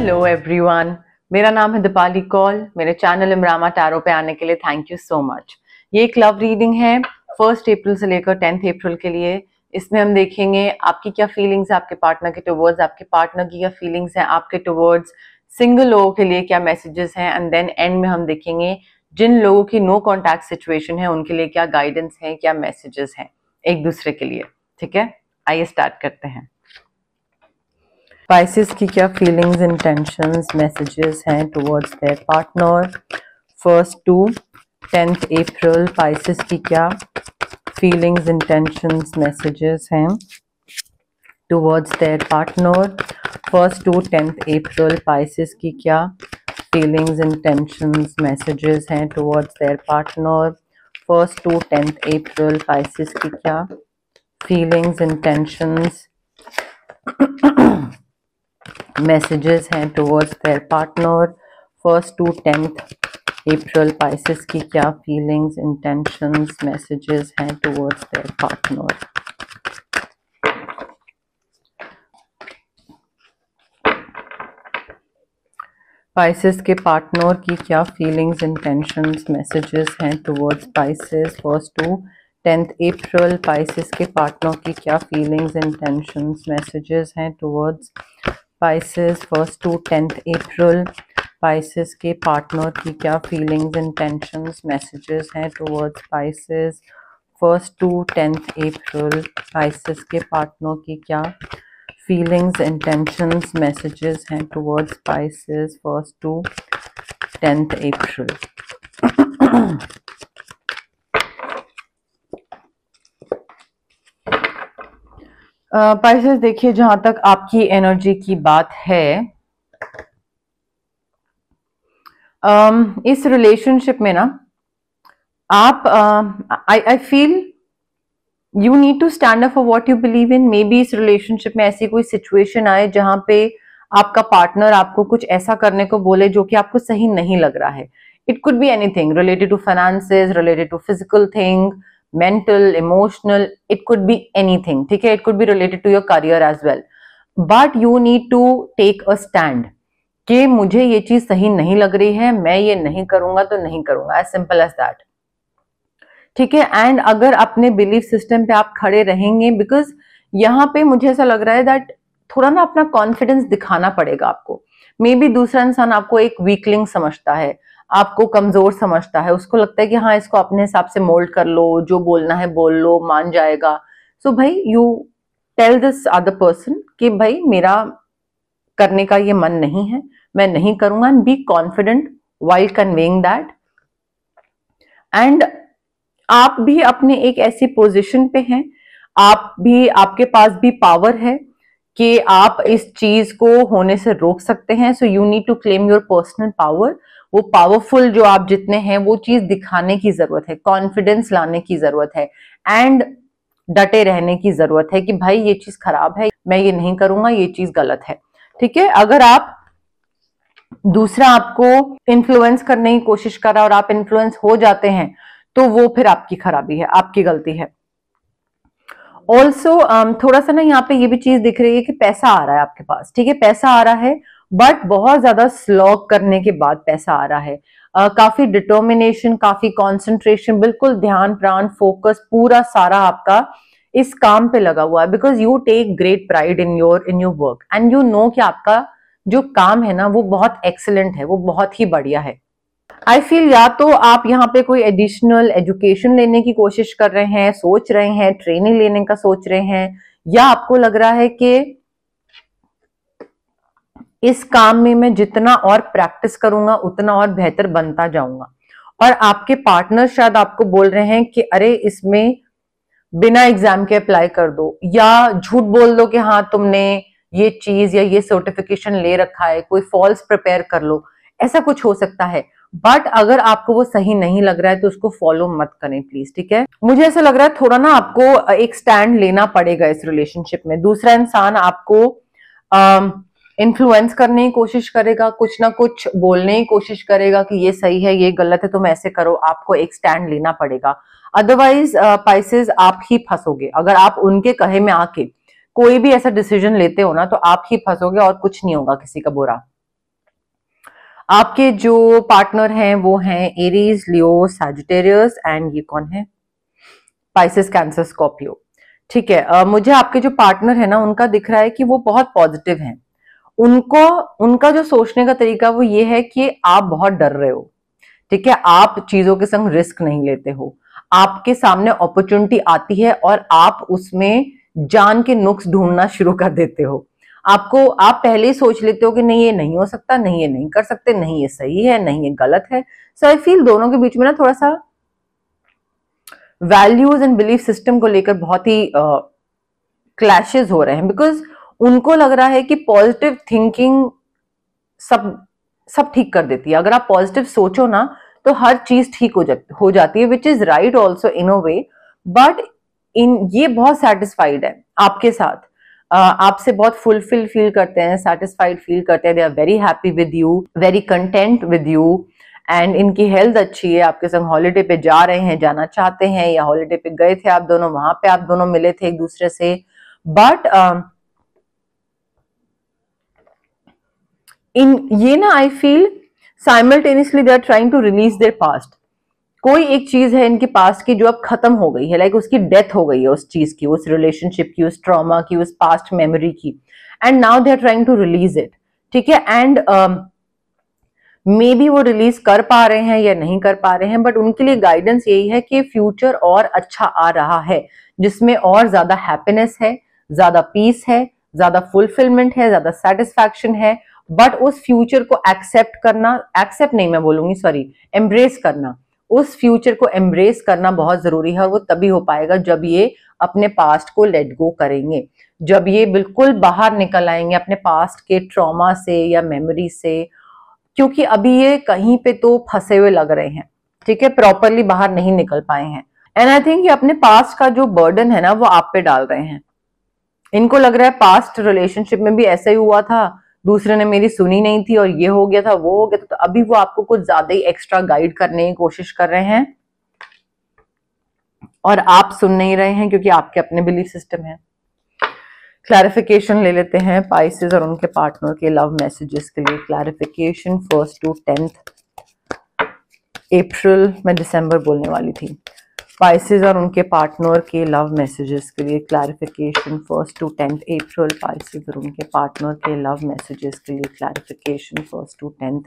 Hello everyone, मेरा नाम है दीपाली कौल। मेरे चैनल इमरामा टैरो पे आने के लिए थैंक यू सो मच। ये एक लव रीडिंग है 1 अप्रैल से लेकर 10 अप्रैल के लिए। इसमें हम देखेंगे आपकी क्या फीलिंग्स है आपके पार्टनर के टुवर्ड्स, आपके पार्टनर की क्या फीलिंग्स हैं आपके टुवर्ड्स, सिंगल लोगों के लिए क्या मैसेजेस हैं, एंड देन एंड में हम देखेंगे जिन लोगों की नो कॉन्टैक्ट सिचुएशन है उनके लिए क्या गाइडेंस है, क्या मैसेजेस हैं एक दूसरे के लिए। ठीक है, आइए स्टार्ट करते हैं। Pisces की क्या फीलिंग्स, इंटेंशंस, मैसेजेस हैं towards their partner 1 to 10 April. Pisces की क्या फीलिंग्स, इंटेंशंस, मैसेजेस हैं towards their partner 1 to 10 April. Pisces की क्या फीलिंग्स, इंटेंशंस, मैसेजेस हैं towards their partner 1 to 10 April. Pisces की क्या फीलिंग्स, इंटेंशंस, मैसेजेस हैं towards their partner 1 to 10 April. Pisces की क्या फीलिंग्स, इंटेंशंस, मैसेजेस हैं टुवर्ड्स देयर पार्टनर। Pisces के पार्टनर की क्या फीलिंग्स, इंटेंशंस, मैसेजेस हैं towards Pisces 1 to 10 April. Pisces के पार्टनर की क्या फीलिंग्स, इंटेंशंस, मैसेजेस हैं towards Pisces 1 to 10 April. Pisces के पार्टनर की क्या फीलिंग्स, इंटेंशंस, मैसेजेस हैं towards Pisces 1 to 10 April. Pisces के पार्टनर की क्या फीलिंग्स, इंटेंशंस, मैसेजेस हैं towards Pisces 1 to 10 April. Pisces देखिए, जहां तक आपकी एनर्जी की बात है, इस रिलेशनशिप में ना आप I feel you need to stand up for what you believe in. Maybe इस रिलेशनशिप में ऐसी कोई सिचुएशन आए जहां पे आपका पार्टनर आपको कुछ ऐसा करने को बोले जो कि आपको सही नहीं लग रहा है। It could be anything related to finances, related to physical thing, mental, emotional, it could be anything. ठीक है, it could be related to your career as well, but you need to take a stand कि मुझे ये चीज सही नहीं लग रही है, मैं ये नहीं करूंगा तो नहीं करूंगा, एज सिंपल एज दैट। ठीक है, एंड अगर अपने बिलीफ सिस्टम पे आप खड़े रहेंगे, बिकॉज यहाँ पे मुझे ऐसा लग रहा है दैट थोड़ा ना अपना कॉन्फिडेंस दिखाना पड़ेगा आपको। मे बी दूसरा इंसान आपको एक वीकलिंग समझता है, आपको कमजोर समझता है, उसको लगता है कि हाँ इसको अपने हिसाब से मोल्ड कर लो, जो बोलना है बोल लो, मान जाएगा। सो भाई you tell this other person कि भाई मेरा करने का ये मन नहीं है, मैं नहीं करूंगा, and be confident while conveying that. And आप भी अपने एक ऐसी पोजीशन पे हैं, आप भी, आपके पास भी पावर है कि आप इस चीज को होने से रोक सकते हैं। So you need to claim your personal power. वो पावरफुल जो आप जितने हैं वो चीज दिखाने की जरूरत है, कॉन्फिडेंस लाने की जरूरत है, एंड डटे रहने की जरूरत है कि भाई ये चीज खराब है, मैं ये नहीं करूंगा, ये चीज गलत है। ठीक है, अगर आप दूसरा आपको इन्फ्लुएंस करने की कोशिश कर रहा है और आप इन्फ्लुएंस हो जाते हैं तो वो फिर आपकी खराबी है, आपकी गलती है। ऑल्सो थोड़ा सा ना यहाँ पे ये भी चीज दिख रही है कि पैसा आ रहा है आपके पास। ठीक है, पैसा आ रहा है, बट बहुत ज्यादा स्लॉग करने के बाद पैसा आ रहा है। काफी डिटर्मिनेशन, काफी कॉन्सेंट्रेशन, बिल्कुल ध्यान, प्राण, फोकस पूरा सारा आपका इस काम पे लगा हुआ है, because you take great pride in your work, and you know कि आपका जो काम है ना वो बहुत एक्सीलेंट है, वो बहुत ही बढ़िया है। आई फील या तो आप यहाँ पे कोई एडिशनल एजुकेशन लेने की कोशिश कर रहे हैं, सोच रहे हैं, ट्रेनिंग लेने का सोच रहे हैं, या आपको लग रहा है कि इस काम में मैं जितना और प्रैक्टिस करूंगा उतना और बेहतर बनता जाऊंगा। और आपके पार्टनर शायद आपको बोल रहे हैं कि अरे इसमें बिना एग्जाम के अप्लाई कर दो, या झूठ बोल दो कि हाँ तुमने ये चीज या ये सर्टिफिकेशन ले रखा है, कोई फॉल्स प्रिपेयर कर लो, ऐसा कुछ हो सकता है। बट अगर आपको वो सही नहीं लग रहा है तो उसको फॉलो मत करें प्लीज। ठीक है, मुझे ऐसा लग रहा है थोड़ा ना आपको एक स्टैंड लेना पड़ेगा इस रिलेशनशिप में। दूसरा इंसान आपको इन्फ्लुएंस करने की कोशिश करेगा, कुछ ना कुछ बोलने की कोशिश करेगा कि ये सही है, ये गलत है, तुम ऐसे करो, आपको एक स्टैंड लेना पड़ेगा। अदरवाइज पाइसेस आप ही फंसोगे। अगर आप उनके कहे में आके कोई भी ऐसा डिसीजन लेते हो ना तो आप ही फंसोगे और कुछ नहीं होगा किसी का बुरा। आपके जो पार्टनर हैं वो हैं एरीज, लियो, सैजिटेरियस एंड ये कौन है, पाइसेस, कैंसर, स्कॉर्पियो। ठीक है, मुझे आपके जो पार्टनर है ना उनका दिख रहा है कि वो बहुत पॉजिटिव हैं। उनको, उनका जो सोचने का तरीका वो ये है कि आप बहुत डर रहे हो। ठीक है, आप चीजों के संग रिस्क नहीं लेते हो, आपके सामने अपॉर्चुनिटी आती है और आप उसमें जान के नुक्स ढूंढना शुरू कर देते हो। आपको, आप पहले ही सोच लेते हो कि नहीं ये नहीं हो सकता, नहीं ये नहीं कर सकते, नहीं ये सही है, नहीं ये गलत है। सो आई फील दोनों के बीच में ना थोड़ा सा वैल्यूज एंड बिलीफ सिस्टम को लेकर बहुत ही क्लैशेस हो रहे हैं, बिकॉज उनको लग रहा है कि पॉजिटिव थिंकिंग सब सब ठीक कर देती है। अगर आप पॉजिटिव सोचो ना तो हर चीज ठीक हो जाती है, which is right also in a way. But इन ये बहुत सेटिस्फाइड है आपके साथ, आपसे बहुत फुलफिल फील करते हैं, सेटिस्फाइड फील करते हैं, they are very happy with you, very content with you, and इनकी हेल्थ अच्छी है, आपके संग हॉलीडे पे जा रहे हैं, जाना चाहते हैं, या हॉलीडे पे गए थे आप दोनों, वहां पे आप दोनों मिले थे एक दूसरे से। बट इन ये ना I feel simultaneously they are trying to release their past. कोई एक चीज है इनके पास्ट की जो अब खत्म हो गई है, लाइक उसकी डेथ हो गई है उस चीज की, उस रिलेशनशिप की, उस ट्रॉमा की, उस पास्ट मेमोरी की, and now they are trying to release it. ठीक है, एंड मे बी वो रिलीज कर पा रहे हैं या नहीं कर पा रहे हैं, बट उनके लिए गाइडेंस यही है कि फ्यूचर और अच्छा आ रहा है, जिसमें और ज्यादा हैप्पीनेस है, ज्यादा पीस है, ज्यादा फुलफिलमेंट है, ज्यादा सेटिस्फैक्शन है। बट उस फ्यूचर को एक्सेप्ट करना, एक्सेप्ट नहीं मैं बोलूंगी, सॉरी, एम्ब्रेस करना, उस फ्यूचर को एम्ब्रेस करना बहुत जरूरी है। और वो तभी हो पाएगा जब ये अपने पास्ट को लेट गो करेंगे, जब ये बिल्कुल बाहर निकल आएंगे अपने पास्ट के ट्रॉमा से या मेमोरी से, क्योंकि अभी ये कहीं पे तो फंसे हुए लग रहे हैं। ठीक है, प्रॉपरली बाहर नहीं निकल पाए हैं, एंड आई थिंक ये अपने पास्ट का जो बर्डन है ना वो आप पे डाल रहे हैं। इनको लग रहा है पास्ट रिलेशनशिप में भी ऐसा ही हुआ था, दूसरे ने मेरी सुनी नहीं थी और ये हो गया था, वो हो गया था, तो अभी वो आपको कुछ ज्यादा ही एक्स्ट्रा गाइड करने की कोशिश कर रहे हैं और आप सुन नहीं रहे हैं क्योंकि आपके अपने बिलीफ सिस्टम है। क्लैरिफिकेशन ले लेते हैं पाइसेस और उनके पार्टनर के लव मैसेजेस के लिए। क्लैरिफिकेशन 1 to 10 अप्रैल, मैं दिसंबर बोलने वाली थी। पाइसेस और उनके पार्टनर के लव मैसेजेस के लिए क्लैरिफिकेशन 1 to 10 अप्रैल, पाइसेस और उनके पार्टनर के लव मैसेजेस के लिए क्लैरिफिकेशन 1 to 10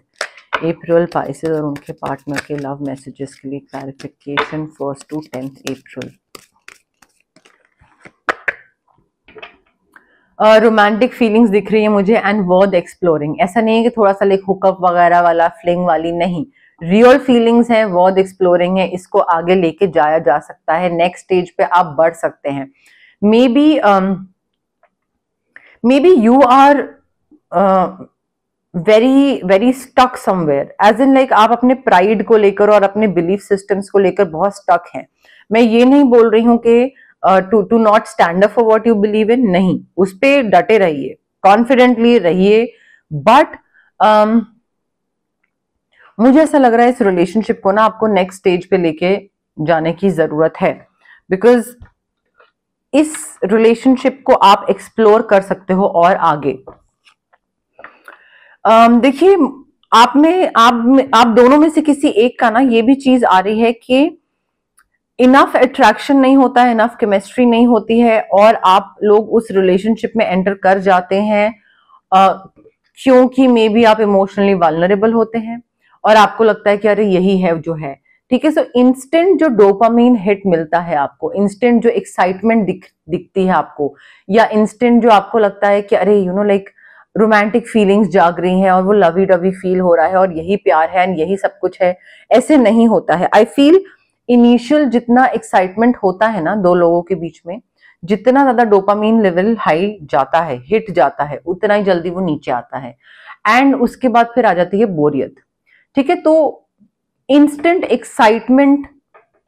अप्रैल, पाइसेस और उनके पार्टनर के लव मैसेजेस के लिए clarification 1 to 10 April. Romantic feelings दिख रही है मुझे एंड वर्थ एक्सप्लोरिंग। ऐसा नहीं है कि थोड़ा सा लाइक हुकअप वगैरह वाला फ्लिंग वाली, नहीं, रियल फीलिंग्स है, वर्थ एक्सप्लोरिंग है, इसको आगे लेके जाया जा सकता है, नेक्स्ट स्टेज पे आप बढ़ सकते हैं। Maybe you are very very stuck somewhere, as in like आप अपने प्राइड को लेकर और अपने बिलीफ सिस्टम्स को लेकर बहुत स्टक हैं। मैं ये नहीं बोल रही हूं कि to not stand up for what you believe in, नहीं, उस पे डटे रहिए, कॉन्फिडेंटली रहिए। बट मुझे ऐसा लग रहा है इस रिलेशनशिप को ना आपको नेक्स्ट स्टेज पे लेके जाने की जरूरत है, बिकॉज इस रिलेशनशिप को आप एक्सप्लोर कर सकते हो और आगे। देखिए, आप दोनों में से किसी एक का ना ये भी चीज आ रही है कि इनफ अट्रैक्शन नहीं होता है, इनफ केमिस्ट्री नहीं होती है, और आप लोग उस रिलेशनशिप में एंटर कर जाते हैं क्योंकि मे बी आप इमोशनली वल्नरेबल होते हैं और आपको लगता है कि अरे यही है जो है। ठीक है, सो इंस्टेंट जो डोपामीन हिट मिलता है आपको, इंस्टेंट जो एक्साइटमेंट दिखती है आपको, या इंस्टेंट जो आपको लगता है कि अरे लाइक रोमांटिक फीलिंग्स जाग रही हैं और वो लवी डवी फील हो रहा है और यही प्यार है एंड यही सब कुछ है, ऐसे नहीं होता है। आई फील इनिशियल जितना एक्साइटमेंट होता है ना दो लोगों के बीच में, जितना ज्यादा डोपामीन लेवल हाई जाता है, हिट जाता है, उतना ही जल्दी वो नीचे आता है, एंड उसके बाद फिर आ जाती है बोरियत। ठीक है, तो इंस्टेंट एक्साइटमेंट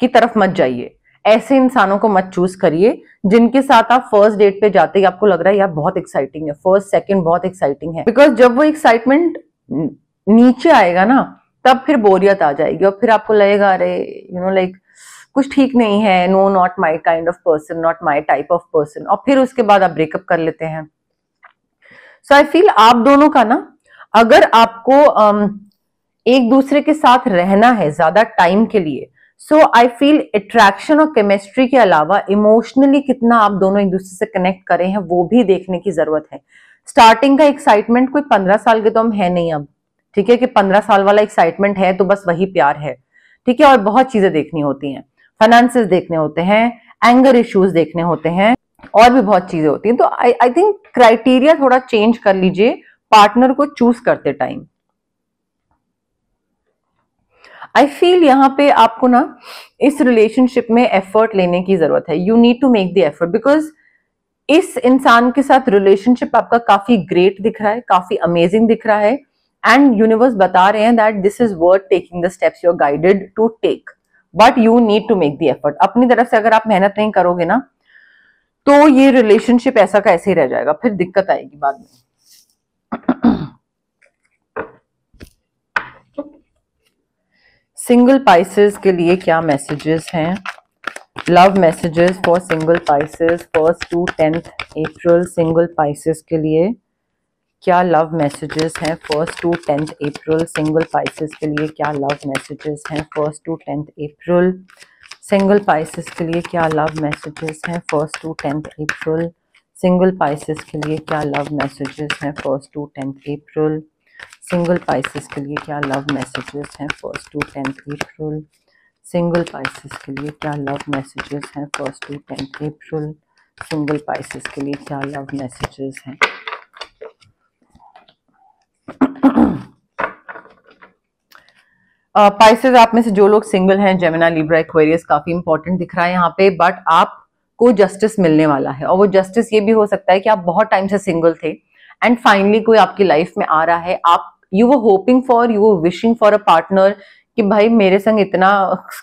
की तरफ मत जाइए, ऐसे इंसानों को मत चूज करिए जिनके साथ आप फर्स्ट डेट पे जाते ही आपको लग रहा है यार बहुत एक्साइटिंग है, फर्स्ट सेकंड बहुत एक्साइटिंग है, बिकॉज जब वो एक्साइटमेंट नीचे आएगा ना तब फिर बोरियत आ जाएगी और फिर आपको लगेगा अरे लाइक कुछ ठीक नहीं है, no, not my kind of person, not my type of person, और फिर उसके बाद आप ब्रेकअप कर लेते हैं। सो आई फील आप दोनों का ना, अगर आपको एक दूसरे के साथ रहना है ज्यादा टाइम के लिए। सो आई फील अट्रैक्शन और केमिस्ट्री के अलावा इमोशनली कितना आप दोनों एक दूसरे से कनेक्ट करें हैं वो भी देखने की जरूरत है। स्टार्टिंग का एक्साइटमेंट कोई 15 साल के तो हम है नहीं अब, ठीक है, कि 15 साल वाला एक्साइटमेंट है तो बस वही प्यार है, ठीक है। और बहुत चीजें देखनी होती हैं, फाइनेंसेस देखने होते हैं, एंगर इश्यूज देखने होते हैं, और भी बहुत चीजें होती हैं। तो आई थिंक क्राइटेरिया थोड़ा चेंज कर लीजिए पार्टनर को चूज करते टाइम। आई फील यहाँ पे आपको ना इस रिलेशनशिप में एफर्ट लेने की जरूरत है। You need to make the effort, because इस इंसान के साथ रिलेशनशिप आपका काफी ग्रेट दिख रहा है, काफी अमेजिंग दिख रहा है, एंड यूनिवर्स बता रहे हैं that this is worth taking the steps you are guided to take, but you need to make the effort. अपनी तरफ से अगर आप मेहनत नहीं करोगे ना तो ये रिलेशनशिप ऐसा का ऐसे ही रह जाएगा, फिर दिक्कत आएगी बाद में। सिंगल पाइसेस के लिए क्या मैसेजेस हैं? Love messages for single Pisces 1st to 10th April. Single Pisces के लिए क्या लव मैसेजेस हैं 1st to 10th April? Single Pisces के लिए क्या लव मैसेजेस हैं 1st to 10th April? Single Pisces के लिए क्या लव मैसेजेस हैं 1st to 10th April? Single Pisces के लिए क्या लव मैसेजेस हैं 1st to 10th April? Single Pisces के लिए क्या लव मैसेजेस हैं 1st to 10th April? Single Pisces के लिए क्या लव मैसेजेस हैं 1st to 10th April? Single Pisces के लिए क्या लव मैसेजेस हैं? पाइसेस आप में से जो लोग सिंगल हैं, जेमिनी, लिब्रा, एक्वेरियस, काफी इंपॉर्टेंट दिख रहा है यहाँ पे, बट आपको जस्टिस मिलने वाला है। और वो जस्टिस ये भी हो सकता है कि आप बहुत टाइम से सिंगल थे एंड फाइनली कोई आपकी लाइफ में आ रहा है। आप you were hoping for, you were wishing for a partner कि भाई मेरे संग इतना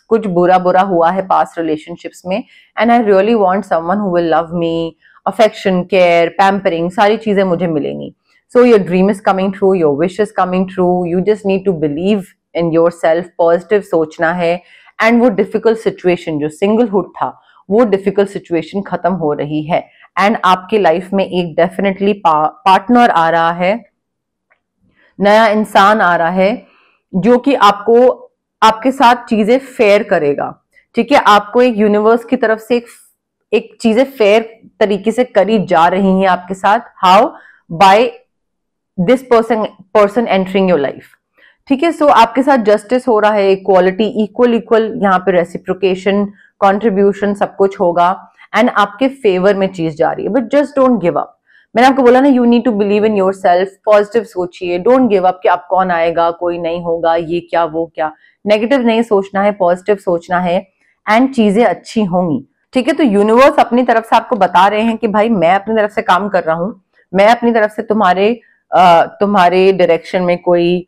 कुछ बुरा बुरा हुआ है पास्ट रिलेशनशिप्स में, and I really want someone who will love me, affection, care, pampering, सारी चीजें मुझे मिलेंगी। So your dream is coming true, your wish is coming true, you just need to believe in yourself, positive सोचना है। And वो difficult situation जो singlehood था, वो डिफिकल्ट सिचुएशन खत्म हो रही है एंड आपकी लाइफ में एक डेफिनेटली पार्टनर आ रहा है, नया इंसान आ रहा है जो कि आपको आपके साथ चीजें फेयर करेगा, ठीक है। आपको एक यूनिवर्स की तरफ से एक चीजें फेयर तरीके से करी जा रही हैं आपके साथ। How? By this person entering your life, ठीक है। सो आपके साथ जस्टिस हो रहा है, इक्वालिटी, इक्वल यहाँ पे रेसिप्रोकेशन, कॉन्ट्रीब्यूशन सब कुछ होगा एंड आपके फेवर में चीज जा रही है। But just don't give up. मैंने आपको बोला ना, you need to believe in yourself, positive सोचिए, डोंट गिव अप कि अब कौन आएगा, कोई नहीं होगा, ये क्या वो क्या। नेगेटिव नहीं सोचना है, पॉजिटिव सोचना है एंड चीजें अच्छी होंगी, ठीक है। तो यूनिवर्स अपनी तरफ से आपको बता रहे हैं कि भाई मैं अपनी तरफ से काम कर रहा हूं, मैं अपनी तरफ से तुम्हारे डायरेक्शन में कोई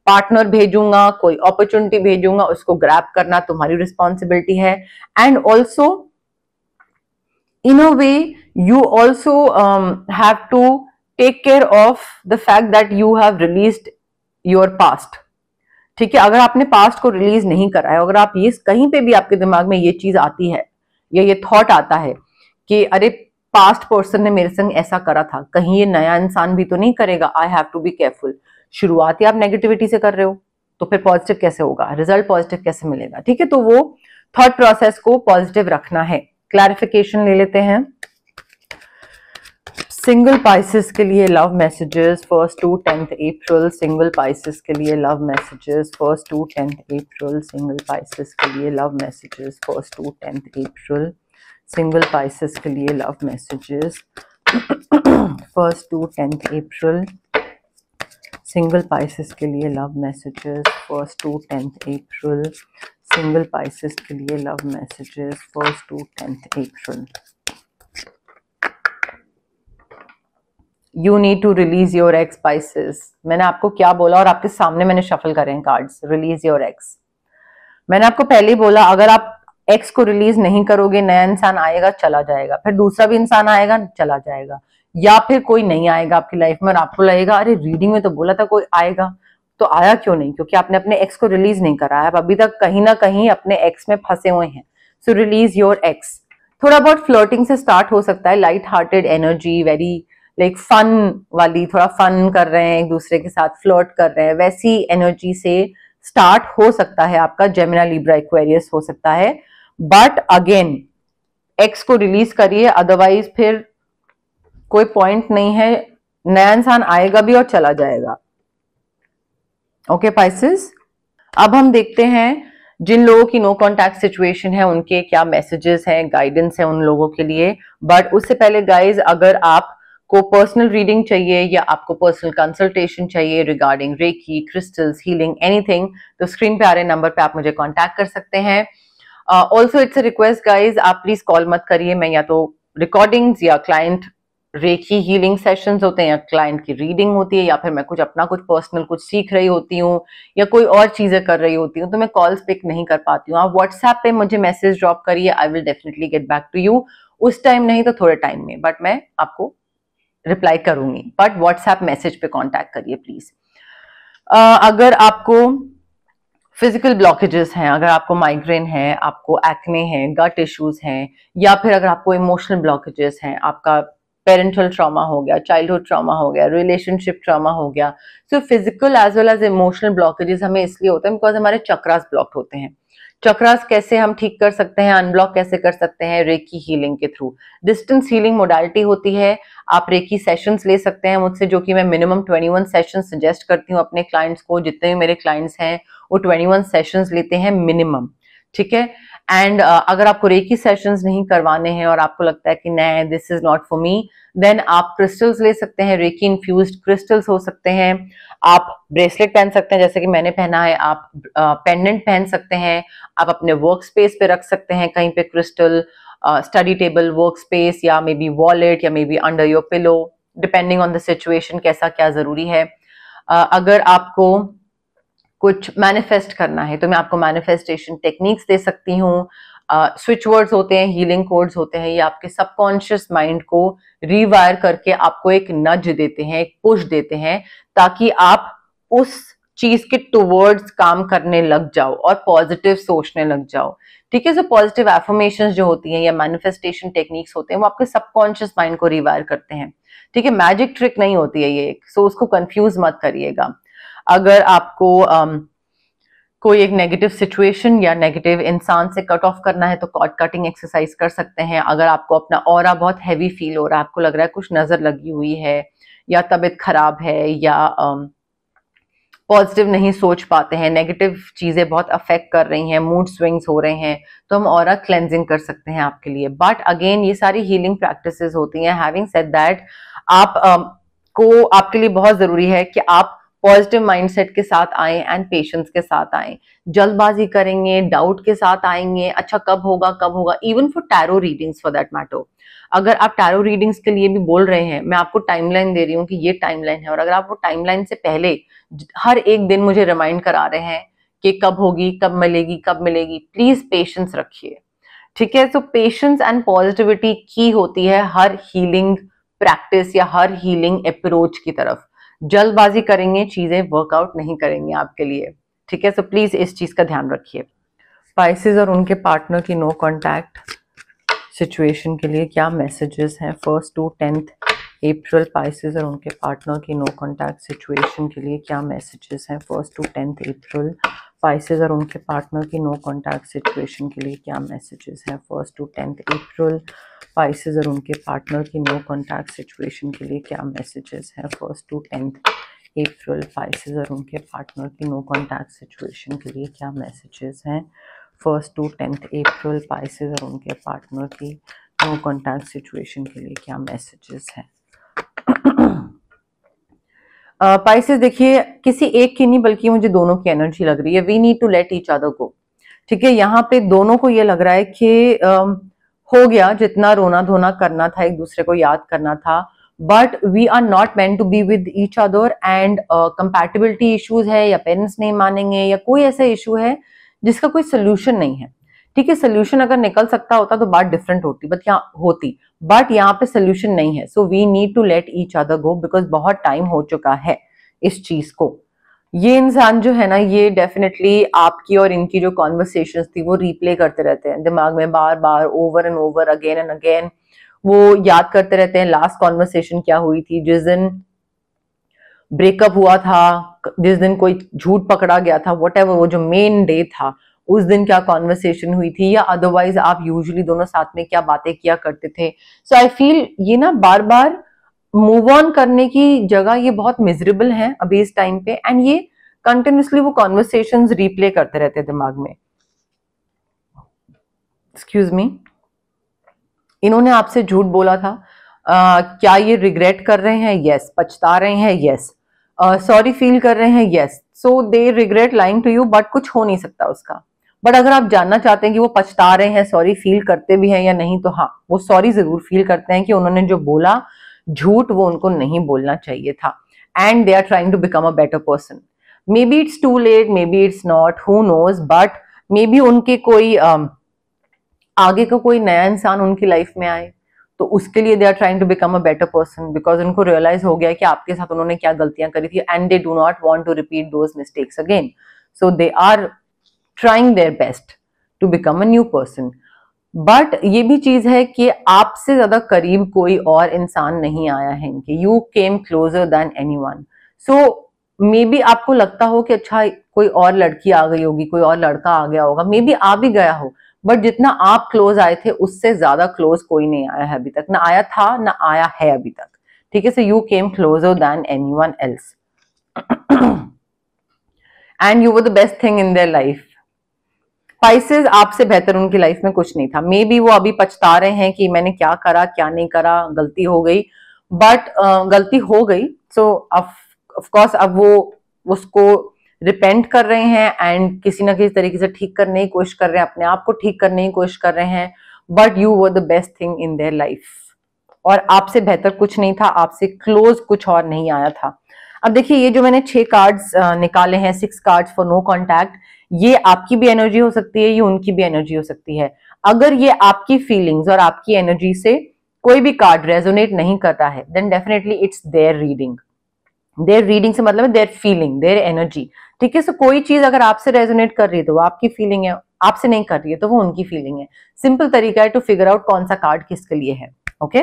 पार्टनर भेजूंगा, कोई अपॉर्चुनिटी भेजूंगा, उसको ग्रैब करना तुम्हारी रिस्पॉन्सिबिलिटी है। And also in a way you also have to take care of the fact that you have released your past, ठीक है। अगर आपने पास्ट को रिलीज नहीं करा है, अगर आप ये कहीं पे भी आपके दिमाग में ये चीज आती है या ये थॉट आता है कि अरे पास्ट पर्सन ने मेरे संग ऐसा करा था, कहीं ये नया इंसान भी तो नहीं करेगा, I have to be careful. शुरुआत ही आप नेगेटिविटी से कर रहे हो तो फिर पॉजिटिव कैसे होगा, रिजल्ट पॉजिटिव कैसे मिलेगा, ठीक है। तो वो थॉट प्रोसेस को पॉजिटिव रखना है। क्लैरिफिकेशन ले लेते हैं। सिंगल पाइसेस के लिए love messages 1st to 10th April. Single Pisces के लिए love messages 1st to 10th April. Single Pisces के लिए love messages 1st to 10th April. Single Pisces के लिए love messages 1st to 10th April. Single Pisces के लिए love messages 1st to 10th April. Single Pisces के लिए love messages 1st to 10th April. You need to release your ex Pisces. मैंने आपको क्या बोला और आपके सामने मैंने शफल करे हैं कार्ड्स। रिलीज योर एक्स, मैंने आपको पहले ही बोला, अगर आप एक्स को रिलीज नहीं करोगे, नया इंसान आएगा, चला जाएगा, फिर दूसरा भी इंसान आएगा, चला जाएगा, या फिर कोई नहीं आएगा आपकी लाइफ में और आपको लगेगा अरे रीडिंग में तो बोला था कोई आएगा, तो आया क्यों नहीं? क्योंकि आपने अपने एक्स को रिलीज नहीं करा है, आप अभी तक कहीं ना कहीं अपने एक्स में फंसे हुए हैं। So release your ex. थोड़ा बहुत फ्लर्टिंग से स्टार्ट हो सकता है, light hearted energy, very like fun वाली, थोड़ा फन कर रहे हैं, एक दूसरे के साथ फ्लर्ट कर रहे हैं, वैसी एनर्जी से स्टार्ट हो सकता है आपका जेमिनी, लिब्रा, एक्वेरियस हो सकता है। बट अगेन एक्स को रिलीज करिए, अदरवाइज फिर कोई पॉइंट नहीं है, नया इंसान आएगा भी और चला जाएगा। ओके पाइसेस, अब हम देखते हैं जिन लोगों की नो कॉन्टैक्ट सिचुएशन है उनके क्या मैसेजेस हैं, गाइडेंस है उन लोगों के लिए। बट उससे पहले गाइज, अगर आपको पर्सनल रीडिंग चाहिए या आपको पर्सनल कंसल्टेशन चाहिए regarding reiki, crystals, healing, anything, तो स्क्रीन पे आ रहे नंबर पे आप मुझे कॉन्टैक्ट कर सकते हैं। Also it's a request guys, आप प्लीज कॉल मत करिए, मैं या तो रिकॉर्डिंग्स या क्लाइंट रेकी हीलिंग सेशंस होते हैं या क्लाइंट की रीडिंग होती है या फिर मैं कुछ अपना कुछ पर्सनल कुछ सीख रही होती हूँ या कोई और चीजें कर रही होती हूँ, तो मैं कॉल्स पिक नहीं कर पाती हूँ। आप व्हाट्सएप पे मुझे मैसेज ड्रॉप करिए, I will definitely get back to you, उस टाइम नहीं तो थोड़े टाइम में, बट मैं आपको रिप्लाई करूंगी। बट व्हाट्सएप मैसेज पे कॉन्टैक्ट करिए प्लीज। अगर आपको फिजिकल ब्लॉकेजेस हैं, अगर आपको माइग्रेन है, आपको एक्ने है, गट इश्यूज हैं, या फिर अगर आपको इमोशनल ब्लॉकेजेस हैं, आपका पेरेंटल ट्रॉमा हो गया, चाइल्डहुड ट्रॉमा हो गया, रिलेशनशिप ट्रॉमा हो गया, so physical as well as emotional blockages हमें इसलिए होते हैं बिकॉज हमारे चक्रास ब्लॉक होते हैं। चक्रास कैसे हम ठीक कर सकते हैं, अनब्लॉक कैसे कर सकते हैं? रेकी हीलिंग के थ्रू। डिस्टेंस हीलिंग मोडालिटी होती है, आप रेकी सेशंस ले सकते हैं मुझसे, जो कि मैं मिनिमम 21 सेशन सजेस्ट करती हूँ अपने क्लाइंट्स को। जितने भी मेरे क्लाइंट्स हैं वो 21 सेशंस लेते हैं मिनिमम, ठीक है। एंड अगर आपको रेकी सेशंस नहीं करवाने हैं और आपको लगता है कि नहीं this is not for me, then आप क्रिस्टल्स ले सकते हैं, रेकी इन्फ्यूज्ड क्रिस्टल्स हो सकते हैं। आप ब्रेसलेट पहन सकते हैं जैसे कि मैंने पहना है, आप पेंडेंट पहन सकते हैं, आप अपने वर्क स्पेस पे रख सकते हैं कहीं पे crystal, study table, work space, या मे बी वॉलेट, या may be under your pillow, depending on the situation कैसा क्या जरूरी है। अगर आपको कुछ मैनिफेस्ट करना है तो मैं आपको मैनिफेस्टेशन टेक्निक्स दे सकती हूँ। स्विच वर्ड्स होते हैं, हीलिंग कोड्स होते हैं, ये आपके सबकॉन्शियस माइंड को रीवायर करके आपको एक नज देते हैं, एक पुश देते हैं, ताकि आप उस चीज के टुवर्ड्स काम करने लग जाओ और पॉजिटिव सोचने लग जाओ, ठीक है। सो पॉजिटिव एफर्मेशंस जो होती हैं या मैनिफेस्टेशन टेक्निक्स होते हैं वो आपके सबकॉन्शियस माइंड को रिवायर करते हैं, ठीक है। मैजिक ट्रिक नहीं होती है ये, सो उसको कंफ्यूज मत करिएगा। अगर आपको कोई एक नेगेटिव सिचुएशन या नेगेटिव इंसान से कट ऑफ करना है तो कॉर्ड कटिंग एक्सरसाइज कर सकते हैं। अगर आपको अपना ऑरा बहुत हैवी फील हो रहा है, आपको लग रहा है कुछ नजर लगी हुई है या तबीयत खराब है या पॉजिटिव नहीं सोच पाते हैं, नेगेटिव चीजें बहुत अफेक्ट कर रही हैं, मूड स्विंग्स हो रहे हैं, तो हम ऑरा क्लेंजिंग कर सकते हैं आपके लिए। बट अगेन ये सारी हीलिंग प्रैक्टिसेस होती हैं। हैविंग सेड दैट, आप को आपके लिए बहुत जरूरी है कि आप पॉजिटिव माइंडसेट के साथ आए एंड पेशेंस के साथ आए। जल्दबाजी करेंगे, डाउट के साथ आएंगे, अच्छा कब होगा, even for tarot readings for that matter. अगर आप टैरो रीडिंग्स के लिए भी बोल रहे हैं, मैं आपको टाइमलाइन दे रही हूँ कि ये टाइमलाइन है, और अगर आप वो टाइमलाइन से पहले हर एक दिन मुझे रिमाइंड करा रहे हैं कि कब होगी, कब मिलेगी, प्लीज पेशेंस रखिए, ठीक है। सो पेशेंस एंड पॉजिटिविटी की होती है हर हीलिंग प्रैक्टिस या हर हीलिंग अप्रोच की तरफ। जल्दबाजी करेंगे, चीजें वर्कआउट नहीं करेंगे आपके लिए, ठीक है। सो प्लीज इस चीज का ध्यान रखिए। स्पाइसेस और उनके पार्टनर की नो कांटेक्ट सिचुएशन के लिए क्या मैसेजेस हैं 1 to 10 अप्रैल? स्पाइसेस और उनके पार्टनर की नो कांटेक्ट सिचुएशन के लिए क्या मैसेजेस हैं 1 to 10 अप्रैल? स्पाइसेस और उनके पार्टनर की नो कांटेक्ट सिचुएशन के लिए क्या मैसेजेस हैं 1 to 10 अप्रैल? स्पाइसेस और उनके पार्टनर की नो कांटेक्ट सिचुएशन के लिए क्या मैसेजेस हैं 1 to 10 अप्रैल? स्पाइसेस और उनके पार्टनर की नो कांटेक्ट सिचुएशन के लिए क्या मैसेजेस हैं 1 to 10 अप्रैल? स्पाइसेस और उनके पार्टनर की नो कांटेक्ट सिचुएशन के लिए क्या मैसेजेस हैं? स्पाइसेस देखिए, किसी एक की नहीं बल्कि मुझे दोनों की एनर्जी लग रही है। We need to let each other go, ठीक है। यहाँ पे दोनों को ये लग रहा है कि हो गया, जितना रोना धोना करना था, एक दूसरे को याद करना था, but we are not meant to be with each other and compatibility issues है, या पेरेंट्स नहीं मानेंगे, या कोई ऐसा इशू है जिसका कोई सोल्यूशन नहीं है, ठीक है। सोल्यूशन अगर निकल सकता होता तो बात डिफरेंट होती, बट यहाँ पे सोल्यूशन नहीं है। So we need to let each other go because बहुत टाइम हो चुका है इस चीज को। ये इंसान जो है ना, ये डेफिनेटली आपकी और इनकी जो कॉन्वर्सेशंस थी वो रिप्ले करते रहते हैं दिमाग में, बार बार, over and over, again and again. वो याद करते रहते हैं लास्ट कॉन्वर्सेशन क्या हुई थी, जिस दिन ब्रेकअप हुआ था, जिस दिन कोई झूठ पकड़ा गया था, व्हाटएवर वो जो मेन डे था उस दिन क्या कॉन्वर्सेशन हुई थी, या अदरवाइज आप यूजुअली दोनों साथ में क्या बातें किया करते थे। सो आई फील ये ना बार बार मूव ऑन करने की जगह ये बहुत मिजरेबल है अभी इस टाइम पे, एंड ये कंटिन्यूसली वो कॉन्वर्सेशंस रिप्ले करते रहते हैं दिमाग में। एक्सक्यूज मी, इन्होंने आपसे झूठ बोला था, क्या ये रिग्रेट कर रहे हैं? यस। पछता रहे हैं? यस। सॉरी फील कर रहे हैं? Yes. So they regret lying to you, but कुछ हो नहीं सकता उसका। बट अगर आप जानना चाहते हैं कि वो पछता रहे हैं, सॉरी फील करते भी हैं या नहीं, तो हाँ, वो सॉरी जरूर फील करते हैं कि उन्होंने जो बोला झूठ वो उनको नहीं बोलना चाहिए था, and they are trying to become a better person. Maybe it's too late, maybe it's not, who knows, but maybe उनके कोई आगे का कोई नया इंसान उनकी लाइफ में आए, तो उसके लिए they are trying to become a better person, because उनको रियलाइज हो गया कि आपके साथ उन्होंने क्या गलतियां करी थी, and they do not want to repeat those mistakes again. So they are trying their best to become a new person. But ये भी चीज है कि आपसे ज्यादा करीब कोई और इंसान नहीं आया है इनके, you came closure than anyone. So may be आपको लगता हो कि अच्छा कोई और लड़की आ गई होगी, कोई और लड़का आ गया होगा, मे बी आ भी गया हो, बट जितना आप क्लोज आए थे उससे ज्यादा क्लोज कोई नहीं आया है अभी तक, ना आया था ना आया है अभी तक। ठीक है, so you came closure than anyone else and you were the best thing in their life. Spices आपसे बेहतर उनकी लाइफ में कुछ नहीं था। मे बी वो अभी पछता रहे हैं कि मैंने क्या करा क्या नहीं करा, गलती हो गई, बट गलती हो गई, सो ऑफ कोर्स अब वो उसको रिपेंट कर रहे हैं एंड किसी ना किसी तरीके से ठीक करने की कोशिश कर रहे हैं, अपने आप को ठीक करने की कोशिश कर रहे हैं। But you were the best thing in their life, और आपसे बेहतर कुछ नहीं था, आपसे क्लोज कुछ और नहीं आया था। अब देखिए, ये जो मैंने 6 कार्ड्स निकाले हैं, 6 कार्ड्स फॉर नो कॉन्टैक्ट, ये आपकी भी एनर्जी हो सकती है, ये उनकी भी एनर्जी हो सकती है। अगर ये आपकी फीलिंग्स और आपकी एनर्जी से कोई भी कार्ड रेजोनेट नहीं करता है, then definitely it's their reading. Their reading से मतलब है देयर फीलिंग, देयर एनर्जी। ठीक है, सो कोई चीज अगर आपसे रेजोनेट कर रही है तो वो आपकी फीलिंग है, आपसे नहीं कर रही है तो वो उनकी फीलिंग है। सिंपल तरीका है टू फिगर आउट कौन सा कार्ड किसके लिए है। ओके,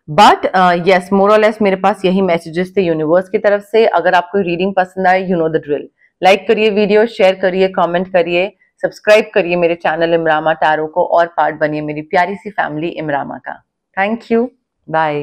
बट यस, मोर और लेस मेरे पास यही मैसेजेस थे यूनिवर्स की तरफ से। अगर आपको रीडिंग पसंद आए, you know the drill, like करिए वीडियो, शेयर करिए, कमेंट करिए, सब्सक्राइब करिए मेरे चैनल इमरामा टैरो को, और पार्ट बनिए मेरी प्यारी सी फैमिली इमरामा का। Thank you, bye.